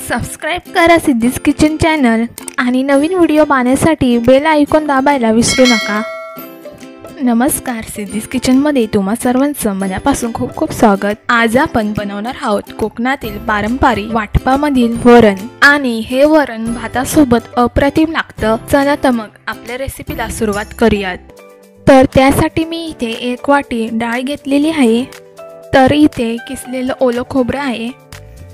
Subscribe करा siddhis kitchen channel आणि नवीन video पाहण्यासाठी बेल आयकॉन दाबायला विसरू नका। नमस्कार, सिद्धीज किचनमध्ये तुम्हा सर्वांचं मनापासून खूप खूप स्वागत। आज आपण बनवणार आहोत कोकणातील पारंपरिक वाटपामधील वरण आणि हे वरण भातासोबत अप्रतिम लागतं। चला तर मग आपल्या रेसिपीला सुरुवात करूयात। तर त्यासाठी मी इथे 1 वाटी डाळ घेतलेली आहे। तर इथे किसलेलं ओलं खोबरं आहे,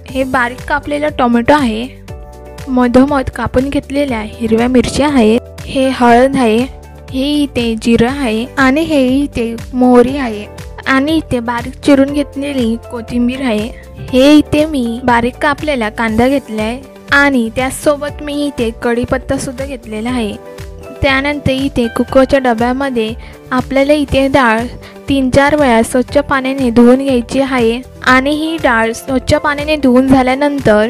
हे बारीक कापलेलं टोमॅटो आहे, मधोमध कापून घेतलेल्या हिरव्या मिरच्या आहेत, हे हळद आहे, हे इथे जिरं आहे आणि हे इथे मोहरी आहे आणि इथे बारीक चिरून घेतलेली कोथिंबीर आहे। हे इथे मी बारीक कापलेला कांदा घेतलाय आणि त्यासोबत मी इथे कढीपत्ता सुद्धा घेतलेला आहे। त्यानंतर इथे कुकरच्या डब्यामध्ये आपल्याला इथे डाळ 3-4 वेळा स्वच्छ पाण्याने धुवून घ्यायची आहे आणि ही डाळ स्वच्छ पाण्याने धुवून झाल्यानंतर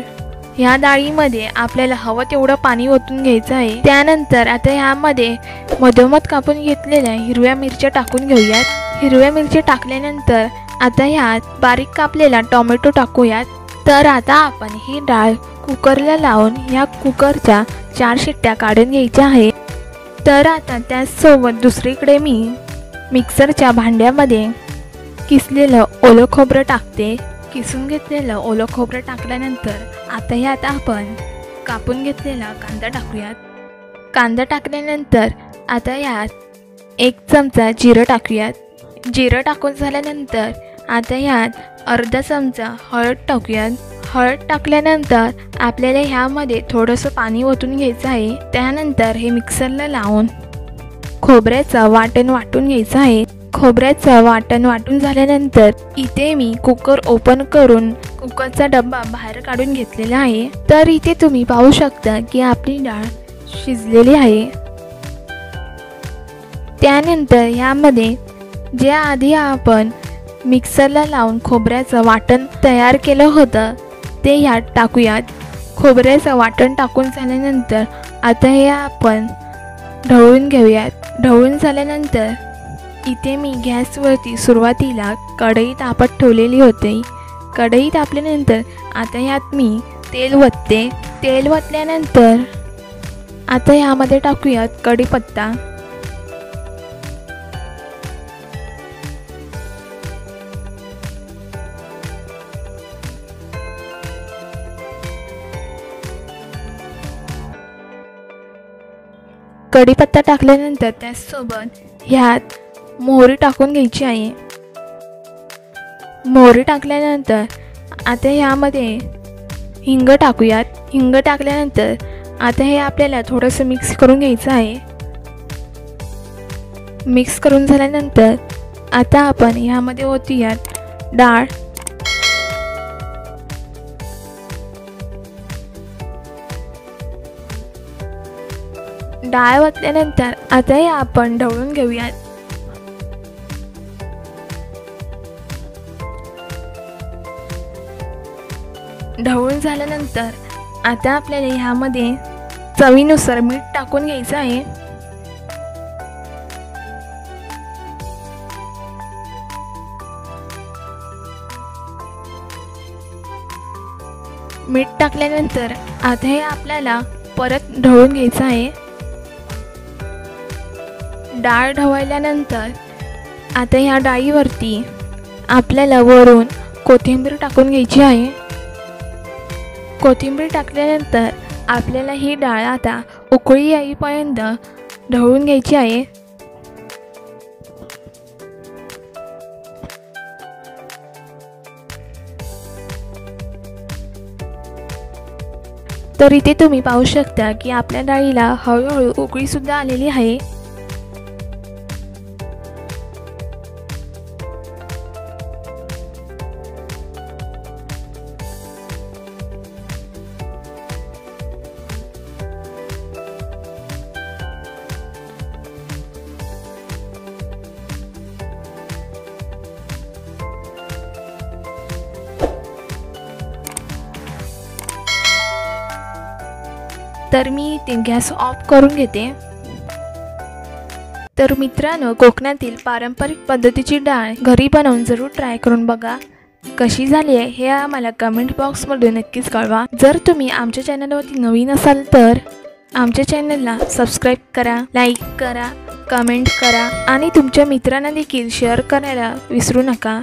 ह्या डाळीमध्ये आपल्याला हवं तेवढं पाणी ओतून घ्यायचं आहे। त्यानंतर आता ह्यामध्ये मधोमध कापून घेतलेल्या हिरव्या मिरच्या टाकून घेऊयात। हिरव्या मिरच्या टाकल्यानंतर आता ह्यात बारीक कापलेला टोमॅटो टाकूयात। तर आता आपण ही डाळ कुकरला लावून ह्या कुकरच्या 4 शिट्ट्या काढून घ्यायच्या आहेत। तर आता त्याचसोबत दुसरीकडे मी मिक्सरच्या भांड्यामध्ये किसलेलं ओलं खोबरं टाकते। किसून घेतलेलं ओलं खोबरं टाकल्यानंतर आता ह्यात आपण कापून घेतलेला कांदा टाकूयात। कांदा टाकल्यानंतर आता ह्यात 1 चमचा जिरं टाकूयात। जिरं टाकून झाल्यानंतर आता ह्यात अर्धा चमचा हळद टाकूयात। हळद टाकल्यानंतर आपल्याला ह्यामध्ये थोडंसं पाणी ओतून घ्यायचं आहे। त्यानंतर हे मिक्सरला लावून खोबऱ्याचं वाटण वाटून घ्यायचं आहे। खोबऱ्याचं वाटण वाटून झाल्यानंतर इथे मी कुकर ओपन करून कुकरचा डब्बा बाहेर काढून घेतलेला आहे। तर इथे तुम्ही पाहू शकता की आपली डाळ शिजलेली आहे। त्यानंतर ह्यामध्ये जे आधी आपण मिक्सरला लावून खोबऱ्याचं वाटण तयार केलं होतं ते ह्यात टाकूयात। खोबऱ्याचं वाटण टाकून झाल्यानंतर आता हे आपण ढवळून घेऊयात। ढवळून झाल्यानंतर इथे मी गॅसवरती सुरुवातीला कढई तापत ठेवलेली होती। कढई तापल्यानंतर आता ह्यात मी तेल ओतते। तेल ओतल्यानंतर आता ह्यामध्ये टाकूयात कढीपत्ता। कढीपत्ता टाकल्यानंतर त्यासोबत ह्यात मोहरी टाकून घ्यायची आहे। मोहरी टाकल्यानंतर आता ह्यामध्ये हिंग टाकूयात। हिंग टाकल्यानंतर आता हे आपल्याला थोडंसं मिक्स करून घ्यायचं आहे। मिक्स करून झाल्यानंतर आता आपण ह्यामध्ये ओतूयात डाळ। डाळ ओतल्यानंतर आता हे आपण ढवळून घेऊयात। ढवळून झाल्यानंतर आता आपल्याला ह्यामध्ये चवीनुसार मीठ टाकून घ्यायचं आहे। मीठ टाकल्यानंतर आता हे आपल्याला परत ढवळून घ्यायचं आहे। डाळ ढवळल्यानंतर आता ह्या डाळीवरती आपल्याला वरून कोथिंबीर टाकून घ्यायची आहे। कोथिंबीर टाकल्यानंतर आपल्याला ही डाळ आता उकळी येईपर्यंत ढवळून घ्यायची आहे। तर इथे तुम्ही पाहू शकता की आपल्या डाळीला हळूहळू उकळी सुद्धा आलेली आहे। तर मी ते गॅस ऑफ करून घेते। तर मित्रांनो, कोकणातील पारंपरिक पद्धतीची डाळ घरी बनवून जरूर ट्राय करून बघा। कशी झाली आहे हे आम्हाला कमेंट बॉक्समध्ये नक्कीच कळवा। जर तुम्ही आमच्या चॅनलवरती नवीन असाल तर आमच्या चॅनलला सबस्क्राईब करा, लाईक करा, कमेंट करा आणि तुमच्या मित्रांना देखील शेअर करायला विसरू नका।